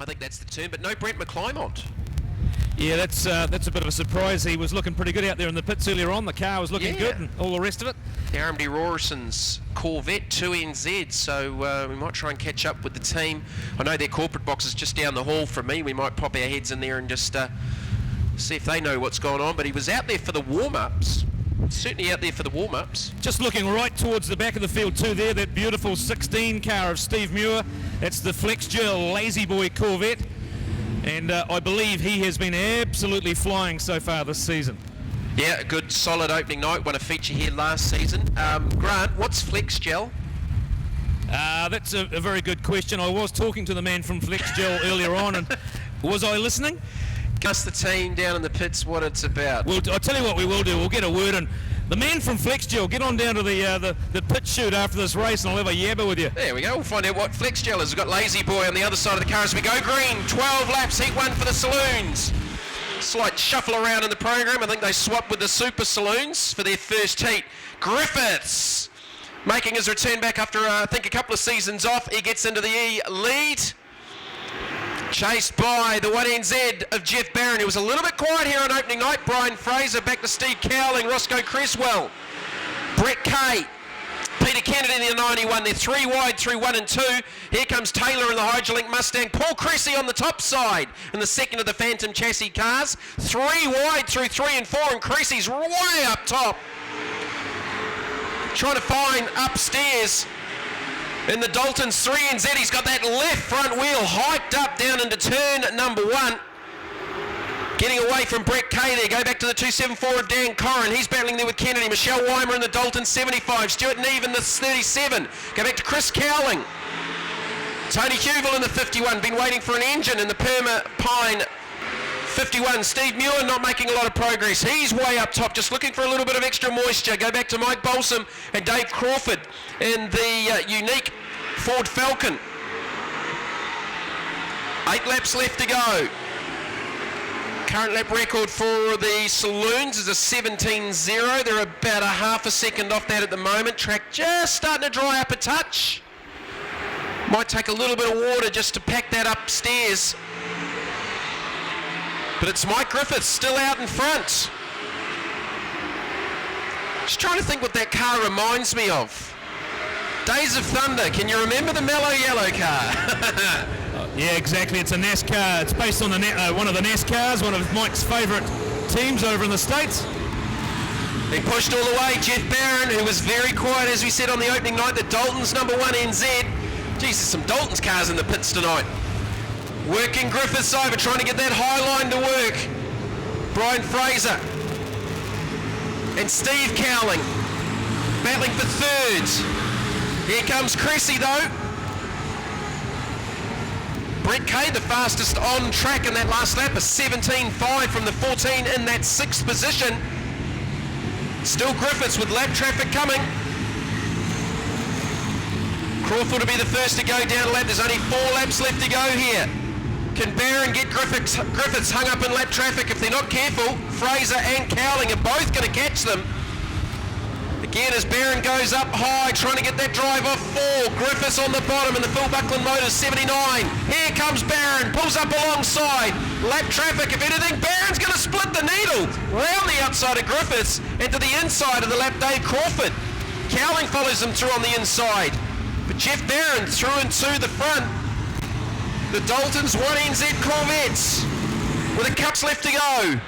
I think that's the term, but no Brent McClymont. Yeah, that's a bit of a surprise. He was looking pretty good out there in the pits earlier on. The car was looking good and all the rest of it. RMD Rorison's Corvette 2NZ, so we might try and catch up with the team. I know their corporate box is just down the hall from me. We might pop our heads in there and just see if they know what's going on. But he was out there for the warm-ups. Certainly out there for the warm-ups. Just looking right towards the back of the field too there, that beautiful 16 car of Steve Muir. That's the Flex Gel Lazy Boy Corvette. And I believe he has been absolutely flying so far this season. Yeah, a good solid opening night. Won a feature here last season. Grant, what's Flex Gel? That's a very good question. I was talking to the man from Flex Gel earlier on, and was I listening? Ask the team down in the pits what it's about. Well, I'll tell you what we will do. We'll get a word in. The man from Flex Gel, get on down to the pit shoot after this race and I'll have a yabba with you. There we go. We'll find out what Flex Gel is. We've got Lazy Boy on the other side of the car as we go green. 12 laps, heat 1 for the Saloons. Slight shuffle around in the program. I think they swapped with the Super Saloons for their first heat. Griffiths making his return back after, I think, a couple of seasons off. He gets into the E lead. Chased by the 1NZ of Jeff Barron, who was a little bit quiet here on opening night. Brian Fraser back to Steve Cowling, Roscoe Creswell, Brett Kay, Peter Kennedy in the 91. They're 3 wide through 1 and 2. Here comes Taylor in the Hydrolink Mustang. Paul Cressy on the top side in the second of the Phantom chassis cars. 3 wide through 3 and 4, and Cressy's way up top. Trying to find upstairs. In the Dalton's 3NZ, he's got that left front wheel hiked up down into turn number 1. Getting away from Brett Kay there. Go back to the 274 of Dan Corrin. He's battling there with Kennedy. Michelle Weimer in the Dalton 75. Stuart Neve in the 37. Go back to Chris Cowling. Tony Huville in the 51. Been waiting for an engine in the Perma Pine 51. Steve Muir not making a lot of progress. He's way up top, just looking for a little bit of extra moisture. Go back to Mike Balsam and Dave Crawford in the unique Ford Falcon. 8 laps left to go. Current lap record for the Saloons is a 17.0. They're about a half a second off that at the moment. Track just starting to dry up a touch. Might take a little bit of water just to pack that upstairs. But it's Mike Griffiths still out in front. Just trying to think what that car reminds me of. Days of Thunder. Can you remember the mellow yellow car? Yeah, exactly. It's a NASCAR. It's based on the one of the NASCARs, one of Mike's favourite teams over in the States. They pushed all the way. Jeff Barron, who was very quiet, as we said on the opening night, the Dalton's number 1 NZ. Geez, there's some Dalton's cars in the pits tonight. Working Griffiths over, trying to get that high line to work. Brian Fraser and Steve Cowling battling for thirds. Here comes Cressy though. Brett Kay, the fastest on track in that last lap, a 17.5 from the 14 in that 6th position. Still Griffiths with lap traffic coming. Crawford will be the first to go down a lap. There's only 4 laps left to go here. Can Barron get Griffiths hung up in lap traffic? If they're not careful, Fraser and Cowling are both going to catch them. Again, as Barron goes up high, trying to get that drive off 4. Griffiths on the bottom in the Phil Buckland Motors 79. Here comes Barron, pulls up alongside. Lap traffic, if anything, Barron's going to split the needle. Round the outside of Griffiths and to the inside of the lap Dave Crawford. Cowling follows him through on the inside. But Jeff Barron through and to the front. The Dalton's 1NZ Corvettes with a cups left to go.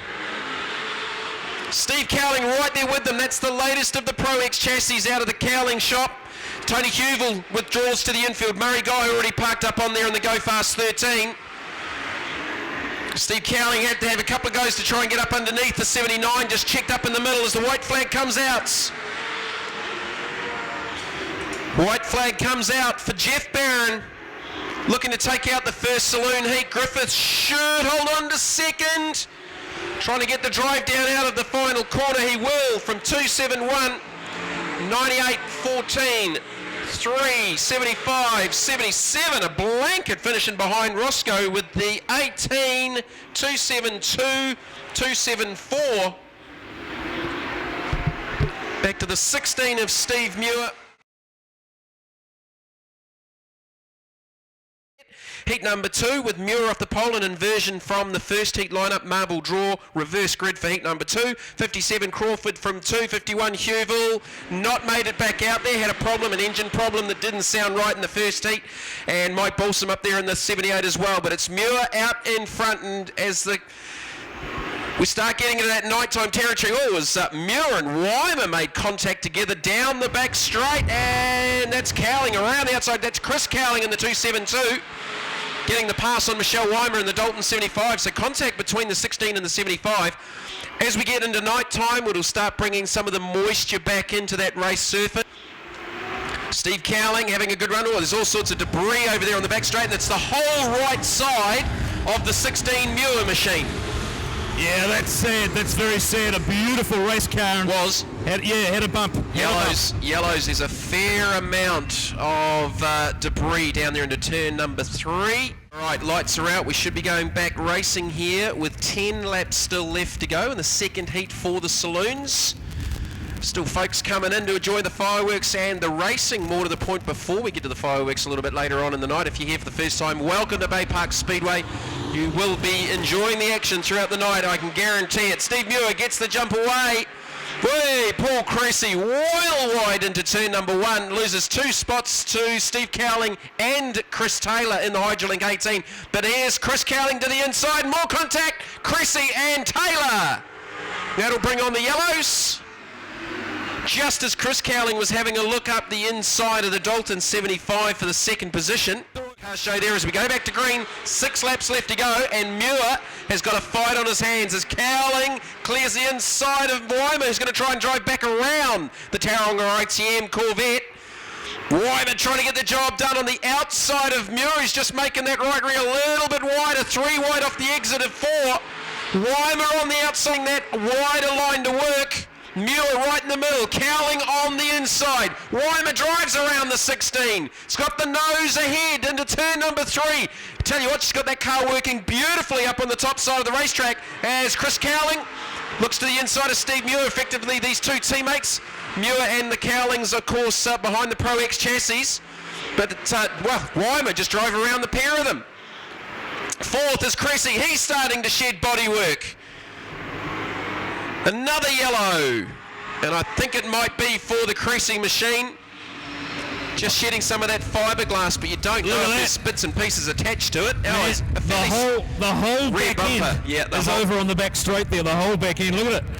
Steve Cowling right there with them. That's the latest of the Pro X chassis out of the Cowling shop. Tony Huville withdraws to the infield. Murray Guy already parked up on there in the Go Fast 13. Steve Cowling had to have a couple of goes to try and get up underneath the 79. Just checked up in the middle as the white flag comes out. White flag comes out for Jeff Barron. Looking to take out the first Saloon heat. Griffiths should hold on to second. Trying to get the drive down out of the final corner. He will from 271, 98.14, 375, 77. A blanket finishing behind Roscoe with the 18, 272, 274. Back to the 16 of Steve Muir. Heat number 2 with Muir off the pole, an inversion from the first heat lineup. Marble draw, reverse grid for heat number 2. 57 Crawford from 2. 51 Hewville, not made it back out there. Had a problem, an engine problem that didn't sound right in the first heat. And Mike Balsam up there in the 78 as well. But it's Muir out in front, and as we start getting into that nighttime territory. Oh, it was Muir and Weimer made contact together down the back straight, and that's Cowling around the outside. That's Chris Cowling in the 272, getting the pass on Michelle Weimer in the Dalton 75. So contact between the 16 and the 75. As we get into nighttime, it'll start bringing some of the moisture back into that race surface. Steve Cowling having a good run. Oh, there's all sorts of debris over there on the back straight, and it's the whole right side of the 16 Muir machine. Yeah, that's sad. That's very sad. A beautiful race car. Was. Had a bump. Yellows. There's a fair amount of debris down there into turn number 3. All right, lights are out. We should be going back racing here with 10 laps still left to go in the second heat for the Saloons. Still folks coming in to enjoy the fireworks and the racing. More to the point before we get to the fireworks a little bit later on in the night. If you're here for the first time, welcome to Baypark Speedway. You will be enjoying the action throughout the night, I can guarantee it. Steve Muir gets the jump away. Whee, Paul Cressy well wide into turn number 1. Loses 2 spots to Steve Cowling and Chris Taylor in the Hydrolink 18. But here's Chris Cowling to the inside. More contact. Cressy and Taylor. That'll bring on the yellows. Just as Chris Cowling was having a look up the inside of the Dalton 75 for the second position. Car show there as we go back to green. 6 laps left to go, and Muir has got a fight on his hands as Cowling clears the inside of Weimer, who's going to try and drive back around the Tauranga ITM Corvette. Weimer trying to get the job done on the outside of Muir. He's just making that right rear a little bit wider. 3 wide off the exit of 4. Weimer on the outside, that wider line to work. Muir right in the middle, Cowling on the inside. Weimer drives around the 16. It's got the nose ahead into turn number 3. I tell you what, she's got that car working beautifully up on the top side of the racetrack as Chris Cowling looks to the inside of Steve Muir. Effectively, these 2 teammates, Muir and the Cowlings, of course, behind the Pro X chassis. But, Weimer just drove around the pair of them. 4th is Cressy. He's starting to shed bodywork. Another yellow, and I think it might be for the Cressy machine. Just shedding some of that fiberglass, but you don't know if there's bits and pieces attached to it. The whole rear back bumper end is over on the back straight there, the whole back end. Look at it.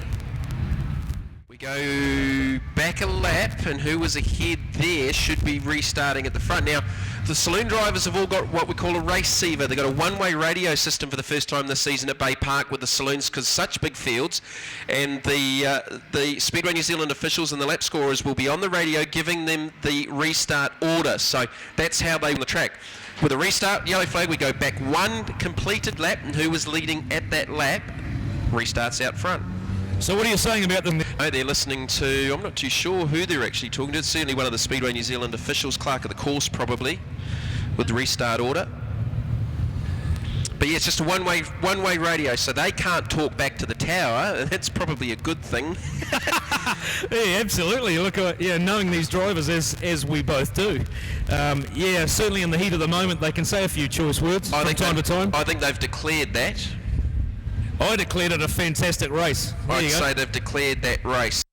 We go back a lap, and who was ahead there should be restarting at the front. Now, the Saloon drivers have all got what we call a race receiver. They've got a one-way radio system for the first time this season at Bay Park with the Saloons, because such big fields, and the Speedway New Zealand officials and the lap scorers will be on the radio giving them the restart order. So that's how they on the track. With a restart, yellow flag, we go back 1 completed lap, and who was leading at that lap restarts out front. So what are you saying about them? Oh, they're listening to, I'm not too sure who they're actually talking to. It's certainly one of the Speedway New Zealand officials, clerk of the course probably, with the restart order. But yeah, it's just a one-way radio, so they can't talk back to the tower, and that's probably a good thing. Yeah, absolutely. Look, knowing these drivers as we both do, certainly in the heat of the moment, they can say a few choice words from time to time. I think they've declared that. I declared it a fantastic race. I'd say they've declared that race.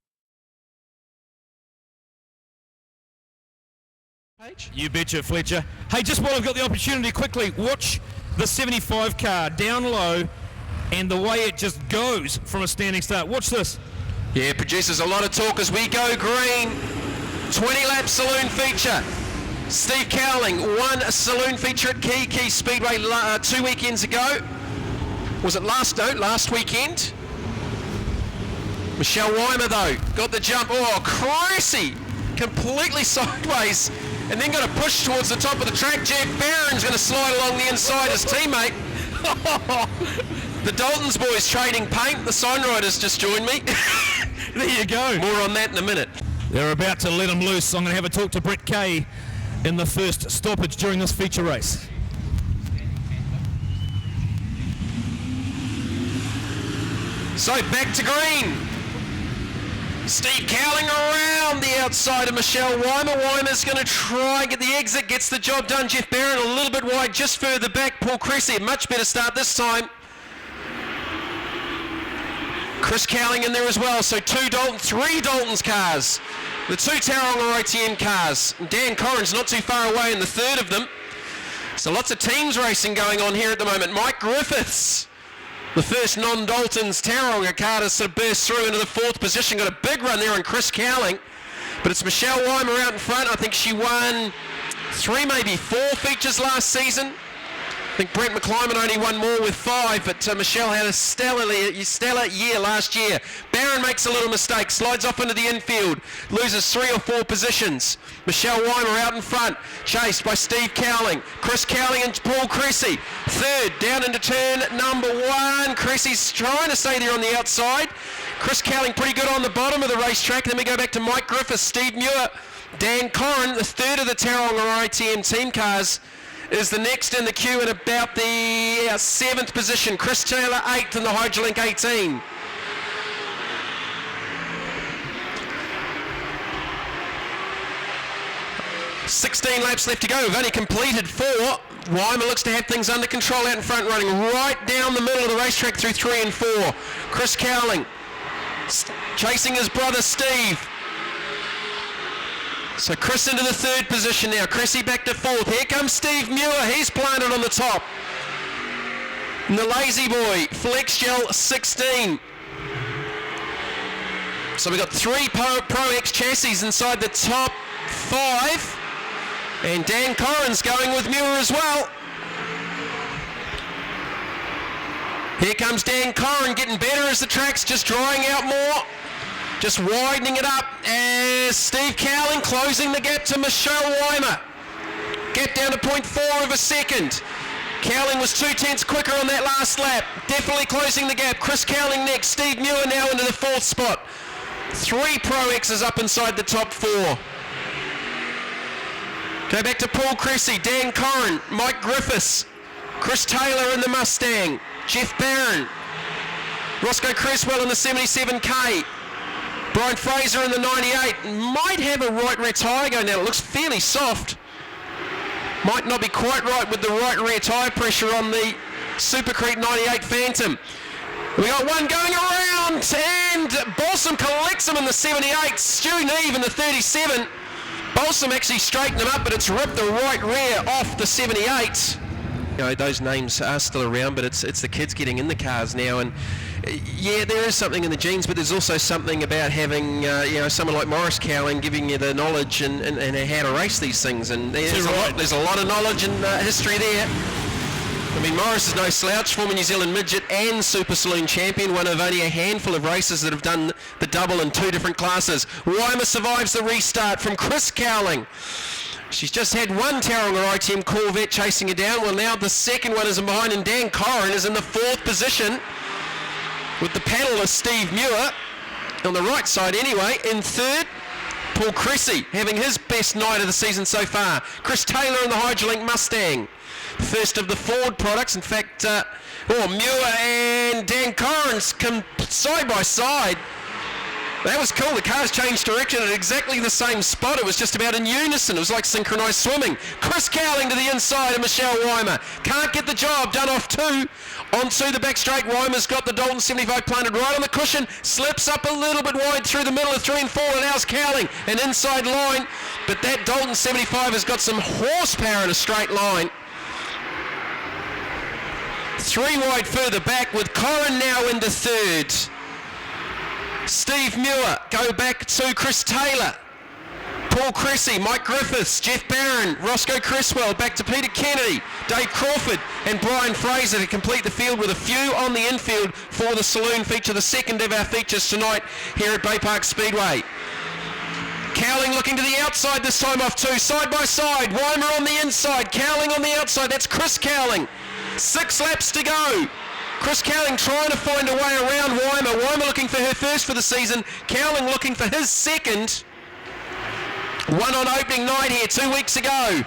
You betcha, Fletcher. Hey, just while I've got the opportunity, quickly watch the 75 car down low and the way it just goes from a standing start. Watch this. Yeah, produces a lot of talk as we go green. 20-lap saloon feature. Steve Cowling won a saloon feature at Kiki Speedway 2 weekends ago. Was it last weekend? Michelle Weimer, though, got the jump. Oh, Cressy, completely sideways, and then got a push towards the top of the track. Jeff Barron's going to slide along the inside, his teammate. The Daltons boys trading paint. The sign riders just joined me. There you go. More on that in a minute. They're about to let them loose. I'm going to have a talk to Brett Kay in the first stoppage during this feature race. So back to green. Steve Cowling around the outside of Michelle Weimer. Weimer's going to try and get the exit, gets the job done. Jeff Barron a little bit wide, just further back. Paul Cressy, a much better start this time. Chris Cowling in there as well, so three Dalton's cars. The two Tauranga ITM cars. Dan Corrin's not too far away in the third of them. So lots of teams racing going on here at the moment. Mike Griffiths, the first non-Dalton's Tauranga car to sort of burst through into the fourth position. Got a big run there on Chris Cowling. But it's Michelle Weimer out in front. I think she won 3, maybe 4 features last season. I think Brent McClyman only won more with 5, but Michelle had a stellar year last year. Barron makes a little mistake, slides off into the infield, loses 3 or 4 positions. Michelle Weimer out in front, chased by Steve Cowling. Chris Cowling and Paul Cressy. Third, down into turn number 1. Cressy's trying to stay there on the outside. Chris Cowling pretty good on the bottom of the racetrack. Then we go back to Mike Griffiths, Steve Muir, Dan Corrin, the third of the Tauranga ITM team cars, is the next in the queue at about the 7th position. Chris Taylor 8th in the Hydrolink 18. "16 laps left to go. We've only completed 4. Weimer looks to have things under control out in front, running right down the middle of the racetrack through 3 and 4. Chris Cowling chasing his brother Steve. So Chris into the 3rd position now. Cressy back to 4th. Here comes Steve Muir. He's planted on the top. And the Lazy Boy, Flex Gel 16. So we've got 3 Pro X chassis inside the top 5. And Dan Corrin's going with Muir as well. Here comes Dan Corrin, getting better as the track's just drying out more. Just widening it up as Steve Cowling closing the gap to Michelle Weimer. Gap down to 0.4 of a second. Cowling was 2/10 quicker on that last lap. Definitely closing the gap. Chris Cowling next. Steve Muir now into the 4th spot. 3 Pro X's up inside the top 4. Go back to Paul Cressy, Dan Corrin, Mike Griffiths, Chris Taylor in the Mustang, Jeff Barron, Roscoe Cresswell in the 77K. Brian Fraser in the 98. Might have a right rear tyre going now. It looks fairly soft. Might not be quite right with the right rear tyre pressure on the Supercrete 98 Phantom. We got one going around, and Balsam collects him in the 78. Stu Neve in the 37. Balsam actually straightened him up, but it's ripped the right rear off the 78. You know, those names are still around, but it's the kids getting in the cars now, and yeah, there is something in the genes, but there's also something about having someone like Morris Cowling giving you the knowledge and how to race these things, and there's a lot of knowledge and history there. I mean, Morris is no slouch, former New Zealand Midget and Super Saloon champion, one of only a handful of racers that have done the double in 2 different classes. Weimer survives the restart from Chris Cowling. She's just had 1 Tauranga ITM Corvette chasing her down. Well, now the second one is in behind, and Dan Corrin is in the 4th position with the panelist Steve Muir on the right side anyway. In 3rd, Paul Cressy having his best night of the season so far. Chris Taylor in the Hydrolink Mustang, first of the Ford products. In fact, Muir and Dan Corrin's come side by side. That was cool. The cars changed direction at exactly the same spot. It was just about in unison. It was like synchronised swimming. Chris Cowling to the inside of Michelle Weimer. Can't get the job done off 2. Onto the back straight. Weimer's got the Dalton 75 planted right on the cushion. Slips up a little bit wide through the middle of 3 and 4. And now's Cowling. An inside line. But that Dalton 75 has got some horsepower in a straight line. 3 wide further back with Corrin now into 3rd. Steve Muir, go back to Chris Taylor, Paul Cressy, Mike Griffiths, Jeff Barron, Roscoe Cresswell, back to Peter Kennedy, Dave Crawford and Brian Fraser to complete the field with a few on the infield for the Saloon feature, the second of our features tonight here at Baypark Speedway. Cowling looking to the outside this time off 2, side by side, Weimer on the inside, Cowling on the outside, that's Chris Cowling. 6 laps to go. Chris Cowling trying to find a way around Weimer. Weimer looking for her first for the season. Cowling looking for his second. One on opening night here 2 weeks ago.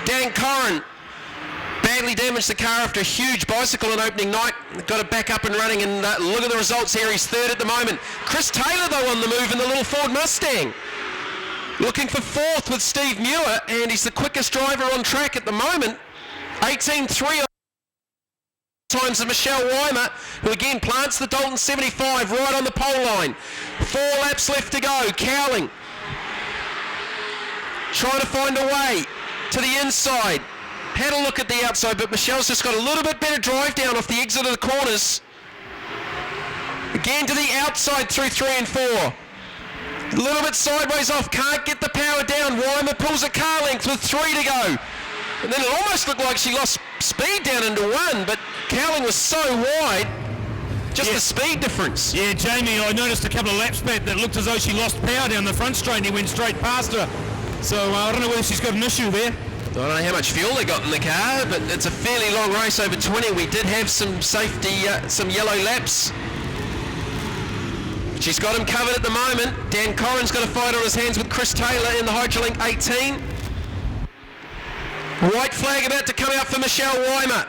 Dan Corrin badly damaged the car after a huge bicycle on opening night. Got it back up and running, and look at the results here. He's third at the moment. Chris Taylor, though, on the move in the little Ford Mustang. Looking for fourth with Steve Muir, and he's the quickest driver on track at the moment. 18.3 times of Michelle Weimer, who again plants the Dalton 75 right on the pole line. 4 laps left to go. Cowling trying to find a way to the inside. Had a look at the outside, but Michelle's just got a little bit better drive down off the exit of the corners. Again to the outside through 3 and 4. A little bit sideways off, can't get the power down. Weimer pulls a car length with 3 to go. And then it almost looked like she lost speed down into 1, but Cowling was so wide, just the speed difference. Yeah, Jamie, I noticed a couple of laps back that looked as though she lost power down the front straight and he went straight past her. So I don't know whether she's got an issue there. I don't know how much fuel they got in the car, but it's a fairly long race, over 20. We did have some safety, some yellow laps. She's got him covered at the moment. Dan Corrin's got a fight on his hands with Chris Taylor in the Hydrolink 18. White flag about to come out for Michelle Weimer.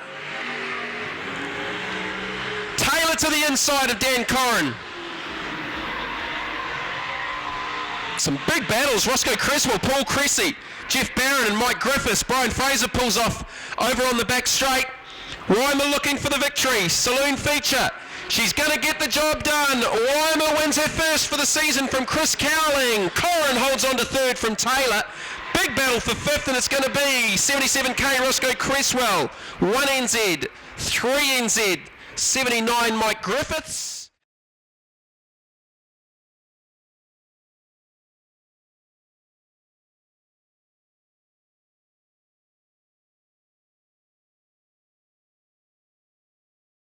Taylor to the inside of Dan Corrin. Some big battles. Roscoe Cresswell, Paul Cressy, Jeff Barron and Mike Griffiths. Brian Fraser pulls off over on the back straight. Weimer looking for the victory. Saloon feature. She's going to get the job done. Weimer wins her first for the season from Chris Cowling. Corrin holds on to third from Taylor. Big battle for fifth, and it's going to be 77k Roscoe Cresswell, 1 NZ, 3 NZ, 79 Mike Griffiths.